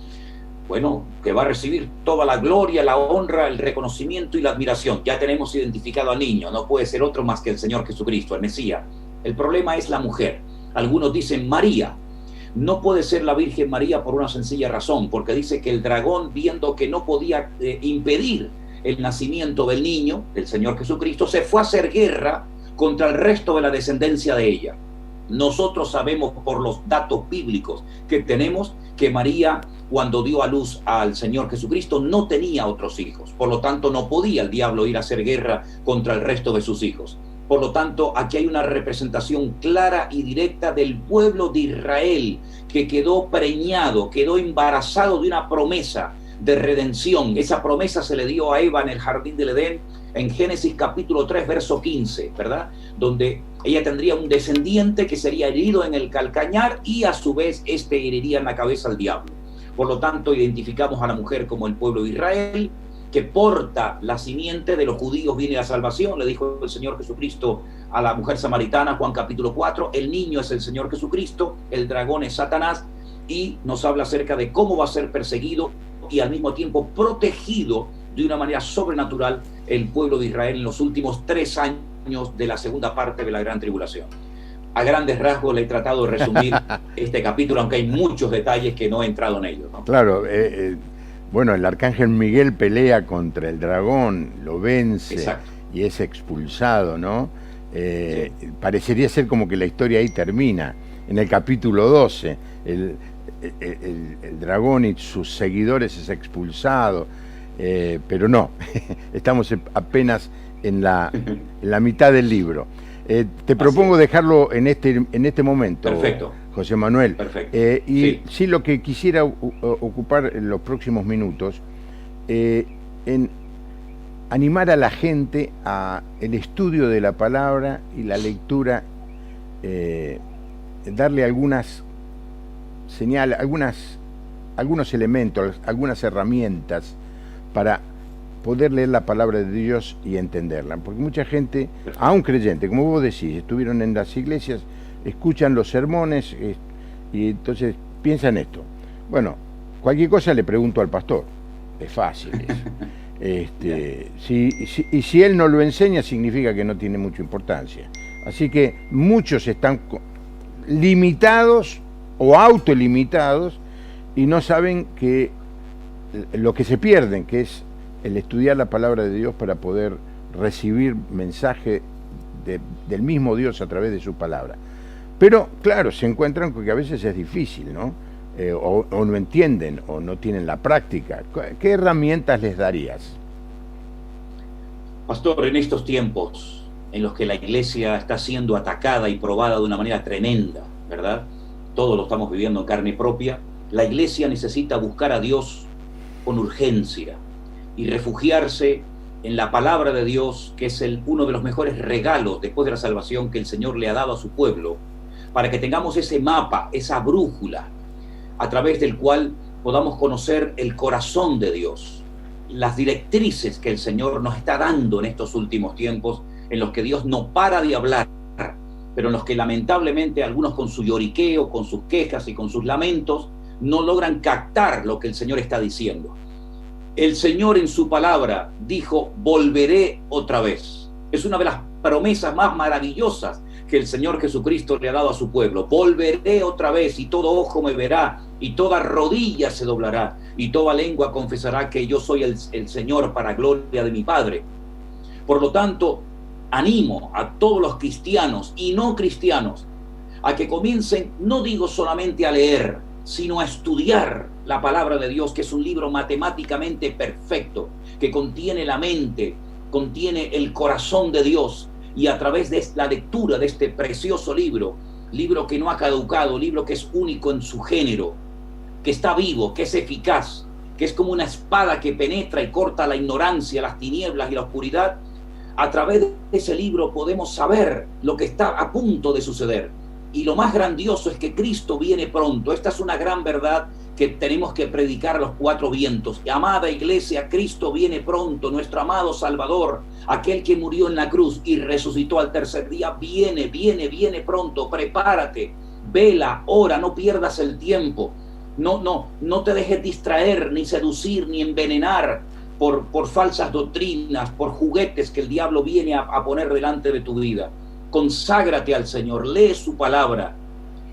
Bueno, que va a recibir toda la gloria, la honra, el reconocimiento y la admiración. Ya tenemos identificado al niño, no puede ser otro más que el Señor Jesucristo, el Mesías. El problema es la mujer. Algunos dicen María. No puede ser la Virgen María por una sencilla razón, porque dice que el dragón, viendo que no podía impedir el nacimiento del niño, del Señor Jesucristo, se fue a hacer guerra contra el resto de la descendencia de ella. Nosotros sabemos por los datos bíblicos que tenemos que María, cuando dio a luz al Señor Jesucristo, no tenía otros hijos. Por lo tanto, no podía el diablo ir a hacer guerra contra el resto de sus hijos. Por lo tanto, aquí hay una representación clara y directa del pueblo de Israel que quedó preñado, quedó embarazado de una promesa de redención. Esa promesa se le dio a Eva en el jardín del Edén, en Génesis capítulo 3, verso 15, ¿verdad? Donde ella tendría un descendiente que sería herido en el calcañar y a su vez este heriría en la cabeza al diablo. Por lo tanto, identificamos a la mujer como el pueblo de Israel, que porta la simiente de los judíos viene la salvación, le dijo el Señor Jesucristo a la mujer samaritana, Juan capítulo 4, el niño es el Señor Jesucristo, el dragón es Satanás, y nos habla acerca de cómo va a ser perseguido y al mismo tiempo protegido de una manera sobrenatural el pueblo de Israel en los últimos 3 años de la segunda parte de la gran tribulación. A grandes rasgos le he tratado de resumir este capítulo, aunque hay muchos detalles que no he entrado en ellos, ¿no? Claro, bueno, el arcángel Miguel pelea contra el dragón, lo vence. Exacto. Y es expulsado, ¿no? Sí. Parecería ser como que la historia ahí termina. En el capítulo 12, el dragón y sus seguidores es expulsado, pero no, estamos apenas en la mitad del libro. Te propongo dejarlo en este momento. Perfecto. José Manuel. Perfecto. Sí, lo que quisiera ocupar en los próximos minutos, en animar a la gente a el estudio de la palabra y la lectura, darle algunas señales, algunos elementos, algunas herramientas para poder leer la palabra de Dios y entenderla. Porque mucha gente, aún creyente, como vos decís, estuvieron en las iglesias, escuchan los sermones y entonces piensan esto. Bueno, cualquier cosa le pregunto al pastor. Es fácil eso. Si él no lo enseña, significa que no tiene mucha importancia. Así que muchos están limitados o autolimitados y no saben que lo que se pierden, que es el estudiar la palabra de Dios para poder recibir mensaje del mismo Dios a través de su palabra. Pero, claro, se encuentran con que a veces es difícil, ¿no? O no entienden, o no tienen la práctica. ¿Qué herramientas les darías? Pastor, en estos tiempos en los que la iglesia está siendo atacada y probada de una manera tremenda, ¿verdad? Todos lo estamos viviendo en carne propia. La iglesia necesita buscar a Dios con urgencia y refugiarse en la palabra de Dios, que es uno de los mejores regalos después de la salvación que el Señor le ha dado a su pueblo, para que tengamos ese mapa, esa brújula, a través del cual podamos conocer el corazón de Dios, las directrices que el Señor nos está dando en estos últimos tiempos, en los que Dios no para de hablar, pero en los que lamentablemente algunos con su lloriqueo, con sus quejas y con sus lamentos, no logran captar lo que el Señor está diciendo. El Señor en su palabra dijo, volveré otra vez. Es una de las promesas más maravillosas que el Señor Jesucristo le ha dado a su pueblo. Volveré otra vez y todo ojo me verá y toda rodilla se doblará y toda lengua confesará que yo soy el Señor, para gloria de mi Padre. Por lo tanto, animo a todos los cristianos y no cristianos a que comiencen, no digo solamente a leer, sino a estudiar la palabra de Dios, que es un libro matemáticamente perfecto, que contiene la mente, contiene el corazón de Dios, y a través de la lectura de este precioso libro que no ha caducado, libro que es único en su género, que está vivo, que es eficaz, que es como una espada que penetra y corta la ignorancia, las tinieblas y la oscuridad, a través de ese libro podemos saber lo que está a punto de suceder. Y lo más grandioso es que Cristo viene pronto. Esta es una gran verdad que tenemos que predicar a los cuatro vientos. Amada iglesia, Cristo viene pronto, nuestro amado Salvador, aquel que murió en la cruz y resucitó al tercer día, viene pronto. Prepárate, vela, ora, no pierdas el tiempo. No te dejes distraer, ni seducir, ni envenenar por falsas doctrinas, por juguetes que el diablo viene a poner delante de tu vida. Conságrate al Señor, lee su palabra.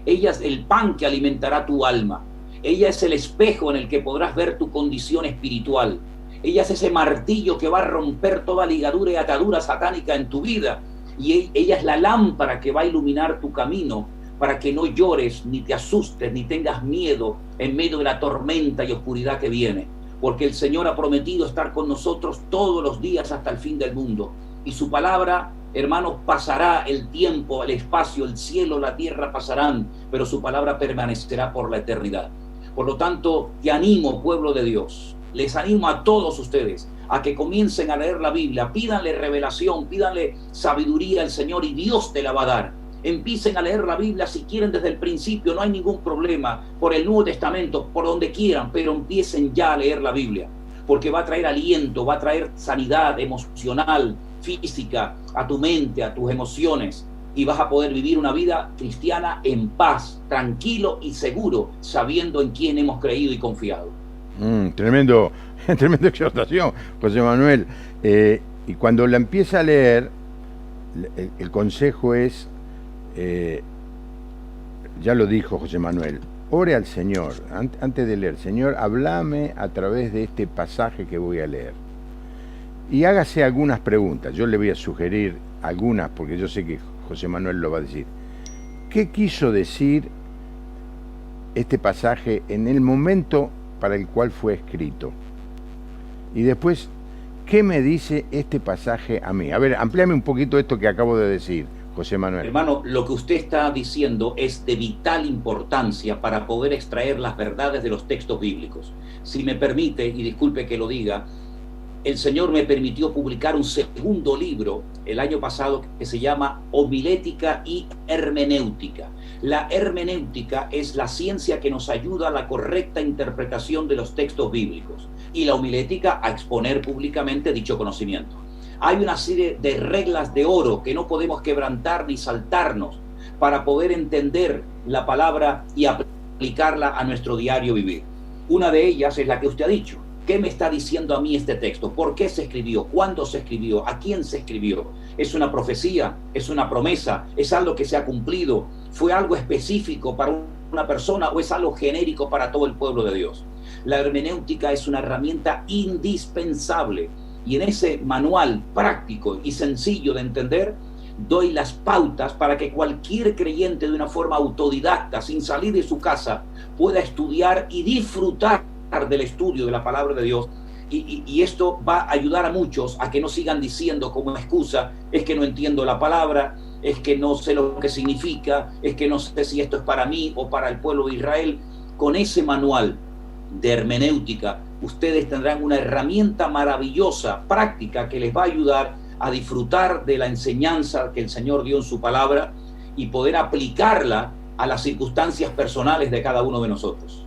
Ella es el pan que alimentará tu alma. Ella es el espejo en el que podrás ver tu condición espiritual. Ella es ese martillo que va a romper toda ligadura y atadura satánica en tu vida. Y ella es la lámpara que va a iluminar tu camino, para que no llores, ni te asustes, ni tengas miedo en medio de la tormenta y oscuridad que viene. Porque el Señor ha prometido estar con nosotros todos los días hasta el fin del mundo. Y su palabra, hermanos, pasará el tiempo, el espacio, el cielo, la tierra pasarán, pero su palabra permanecerá por la eternidad. Por lo tanto, te animo, pueblo de Dios, les animo a todos ustedes a que comiencen a leer la Biblia, pídanle revelación, pídanle sabiduría al Señor y Dios te la va a dar. Empiecen a leer la Biblia si quieren desde el principio, no hay ningún problema, por el Nuevo Testamento, por donde quieran, pero empiecen ya a leer la Biblia, porque va a traer aliento, va a traer sanidad emocional, física, a tu mente, a tus emociones, y vas a poder vivir una vida cristiana en paz, tranquilo y seguro, sabiendo en quién hemos creído y confiado. Tremenda exhortación, José Manuel. Y cuando la empieza a leer, el consejo es, ya lo dijo José Manuel, ore al Señor, antes de leer, Señor, háblame a través de este pasaje que voy a leer. Y hágase algunas preguntas, yo le voy a sugerir algunas, porque yo sé que José Manuel lo va a decir. ¿Qué quiso decir este pasaje en el momento para el cual fue escrito? Y después, ¿qué me dice este pasaje a mí? A ver, amplíame un poquito esto que acabo de decir, José Manuel. Hermano, lo que usted está diciendo es de vital importancia para poder extraer las verdades de los textos bíblicos. Si me permite, y disculpe que lo diga, el Señor me permitió publicar un segundo libro el año pasado que se llama Homilética y Hermenéutica. La hermenéutica es la ciencia que nos ayuda a la correcta interpretación de los textos bíblicos, y la homilética a exponer públicamente dicho conocimiento. Hay una serie de reglas de oro que no podemos quebrantar ni saltarnos para poder entender la palabra y aplicarla a nuestro diario vivir. Una de ellas es la que usted ha dicho. ¿Qué me está diciendo a mí este texto? ¿Por qué se escribió? ¿Cuándo se escribió? ¿A quién se escribió? ¿Es una profecía? ¿Es una promesa? ¿Es algo que se ha cumplido? ¿Fue algo específico para una persona o es algo genérico para todo el pueblo de Dios? La hermenéutica es una herramienta indispensable, y en ese manual práctico y sencillo de entender doy las pautas para que cualquier creyente de una forma autodidacta, sin salir de su casa, pueda estudiar y disfrutar del estudio de la palabra de Dios, y esto va a ayudar a muchos a que no sigan diciendo como excusa, es que no entiendo la palabra, es que no sé lo que significa, es que no sé si esto es para mí o para el pueblo de Israel. Con ese manual de hermenéutica ustedes tendrán una herramienta maravillosa, práctica, que les va a ayudar a disfrutar de la enseñanza que el Señor dio en su palabra y poder aplicarla a las circunstancias personales de cada uno de nosotros.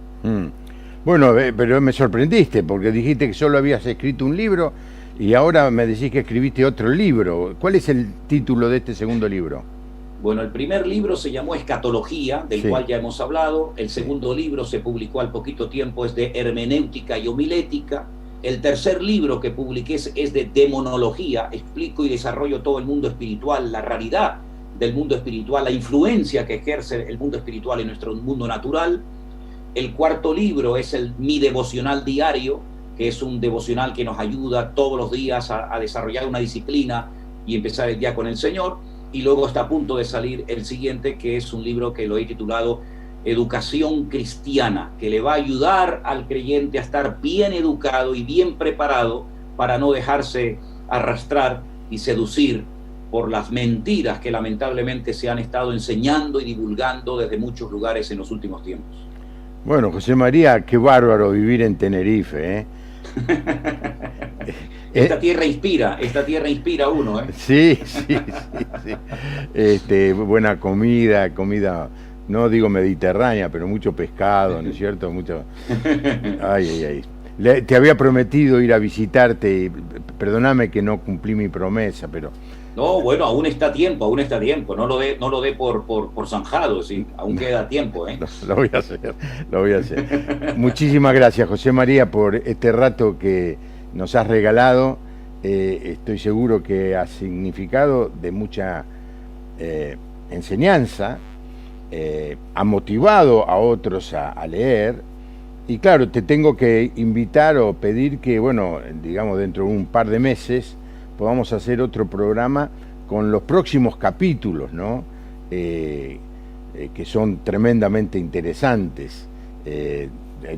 Bueno, pero me sorprendiste porque dijiste que solo habías escrito un libro y ahora me decís que escribiste otro libro. ¿Cuál es el título de este segundo libro? Bueno, el primer libro se llamó Escatología, del cual ya hemos hablado. El segundo libro se publicó al poquito tiempo, es de Hermenéutica y Homilética. El tercer libro que publiqué es de Demonología. Explico y desarrollo todo el mundo espiritual, la realidad del mundo espiritual, la influencia que ejerce el mundo espiritual en nuestro mundo natural. El cuarto libro es Mi Devocional Diario, que es un devocional que nos ayuda todos los días a desarrollar una disciplina y empezar el día con el Señor. Y luego está a punto de salir el siguiente, que es un libro que lo he titulado Educación Cristiana, que le va a ayudar al creyente a estar bien educado y bien preparado para no dejarse arrastrar y seducir por las mentiras que lamentablemente se han estado enseñando y divulgando desde muchos lugares en los últimos tiempos. Bueno, José María, qué bárbaro vivir en Tenerife, ¿eh? Esta tierra inspira a uno, ¿eh? Sí, sí, sí, sí. Buena comida, no digo mediterránea, pero mucho pescado, ¿no es cierto? Mucho. Ay, ay, ay. Te había prometido ir a visitarte, perdóname que no cumplí mi promesa, pero... No, bueno, aún está a tiempo, no lo dé por zanjado, sí, aún queda tiempo, ¿eh? Lo voy a hacer. Muchísimas gracias, José María, por este rato que nos has regalado. Estoy seguro que ha significado de mucha enseñanza, ha motivado a otros a leer. Y claro, te tengo que invitar o pedir que, bueno, digamos dentro de un par de meses podamos hacer otro programa con los próximos capítulos, ¿no? Que son tremendamente interesantes.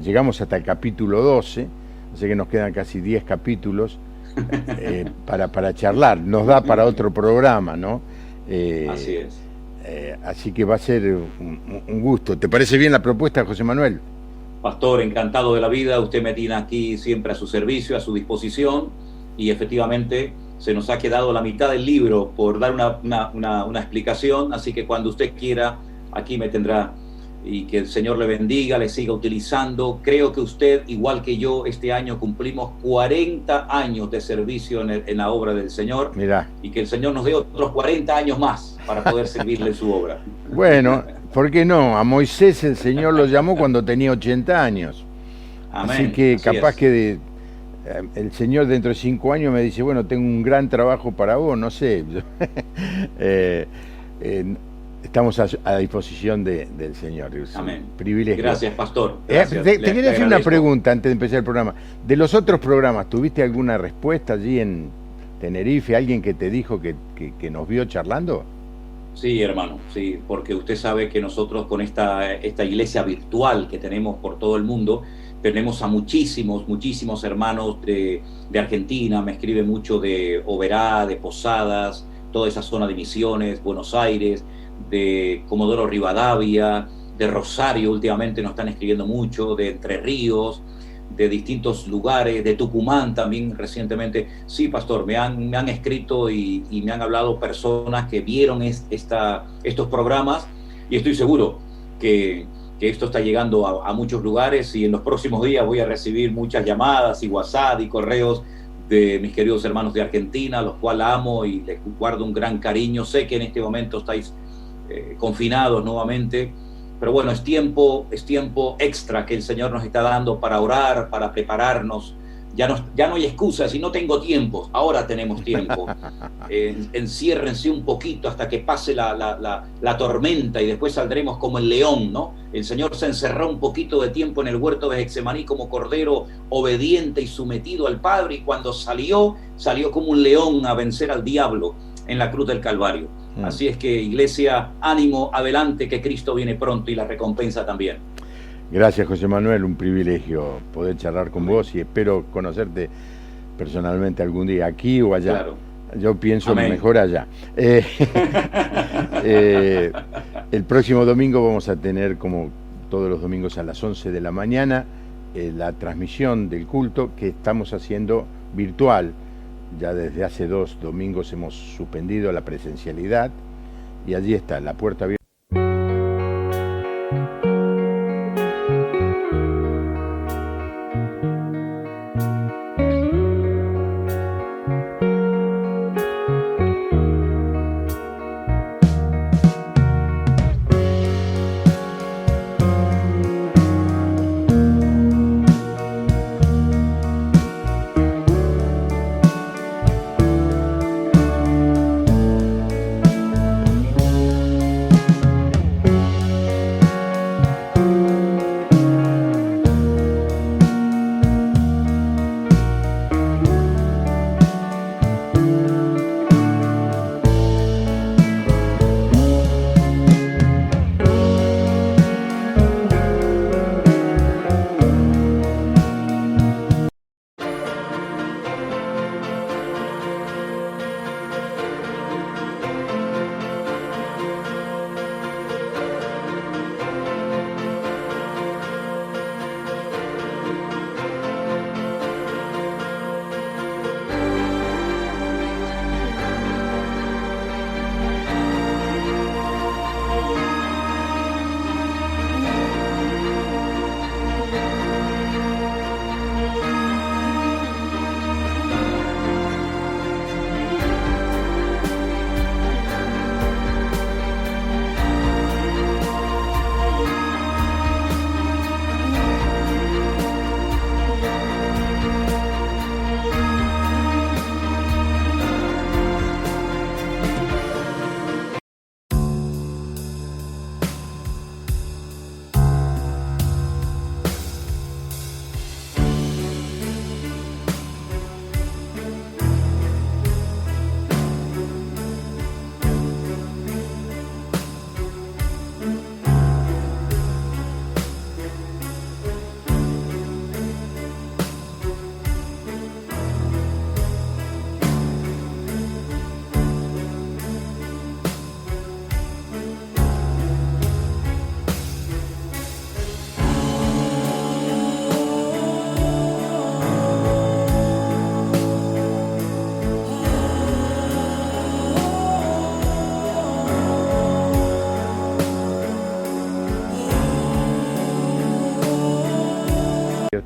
Llegamos hasta el capítulo 12, así que nos quedan casi 10 capítulos para charlar. Nos da para otro programa, ¿no? Así es. Así que va a ser un gusto. ¿Te parece bien la propuesta, José Manuel? Pastor, encantado de la vida. Usted me tiene aquí siempre a su servicio, a su disposición, y efectivamente se nos ha quedado la mitad del libro por dar una explicación, así que cuando usted quiera, aquí me tendrá, y que el Señor le bendiga, le siga utilizando. Creo que usted, igual que yo, este año cumplimos 40 años de servicio en la obra del Señor. Mirá. Y que el Señor nos dé otros 40 años más para poder servirle en su obra. Bueno, ¿por qué no? A Moisés el Señor lo llamó cuando tenía 80 años. Amén. Así que capaz que el Señor dentro de 5 años me dice, bueno, tengo un gran trabajo para vos, no sé. Estamos a disposición del Señor. Amén. Privilegio. Gracias, pastor. Gracias. Te quería hacer una pregunta antes de empezar el programa. De los otros programas, ¿tuviste alguna respuesta allí en Tenerife? ¿Alguien que te dijo que nos vio charlando? Sí, hermano, sí, porque usted sabe que nosotros con esta iglesia virtual que tenemos por todo el mundo, tenemos a muchísimos hermanos de Argentina. Me escribe mucho de Oberá, de Posadas, toda esa zona de Misiones, Buenos Aires, de Comodoro Rivadavia, de Rosario, últimamente nos están escribiendo mucho, de Entre Ríos, de distintos lugares, de Tucumán también recientemente. Sí, pastor, me han escrito y me han hablado personas que vieron estos programas, y estoy seguro que esto está llegando a muchos lugares, y en los próximos días voy a recibir muchas llamadas y WhatsApp y correos de mis queridos hermanos de Argentina, a los cuales amo y les guardo un gran cariño. Sé que en este momento estáis confinados nuevamente, pero bueno, es tiempo extra que el Señor nos está dando para orar, para prepararnos. Ya no hay excusas, y no tengo tiempo. Ahora tenemos tiempo. Enciérrense un poquito hasta que pase la tormenta, y después saldremos como el león, ¿no? El Señor se encerró un poquito de tiempo en el huerto de Getsemaní como cordero obediente y sometido al Padre, y cuando salió como un león a vencer al diablo en la cruz del Calvario. Así es que, iglesia, ánimo, adelante, que Cristo viene pronto y la recompensa también. Gracias, José Manuel, un privilegio poder charlar con vos, y espero conocerte personalmente algún día, aquí o allá. Claro. Yo pienso mejor allá. El próximo domingo vamos a tener, como todos los domingos a las 11 de la mañana, la transmisión del culto que estamos haciendo virtual. Ya desde hace 2 domingos hemos suspendido la presencialidad, y allí está, la puerta abierta.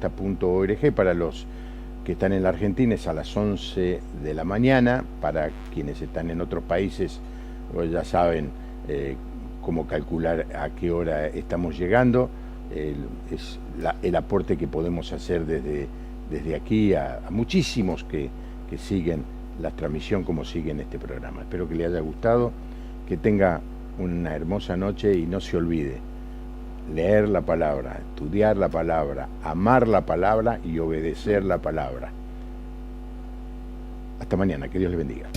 basta.org. Para los que están en la Argentina es a las 11 de la mañana. Para quienes están en otros países, pues ya saben cómo calcular a qué hora estamos llegando. Es el aporte que podemos hacer desde aquí a muchísimos que siguen la transmisión como siguen este programa. Espero que le haya gustado, que tenga una hermosa noche y no se olvide leer la palabra, estudiar la palabra, amar la palabra y obedecer la palabra. Hasta mañana, que Dios le bendiga.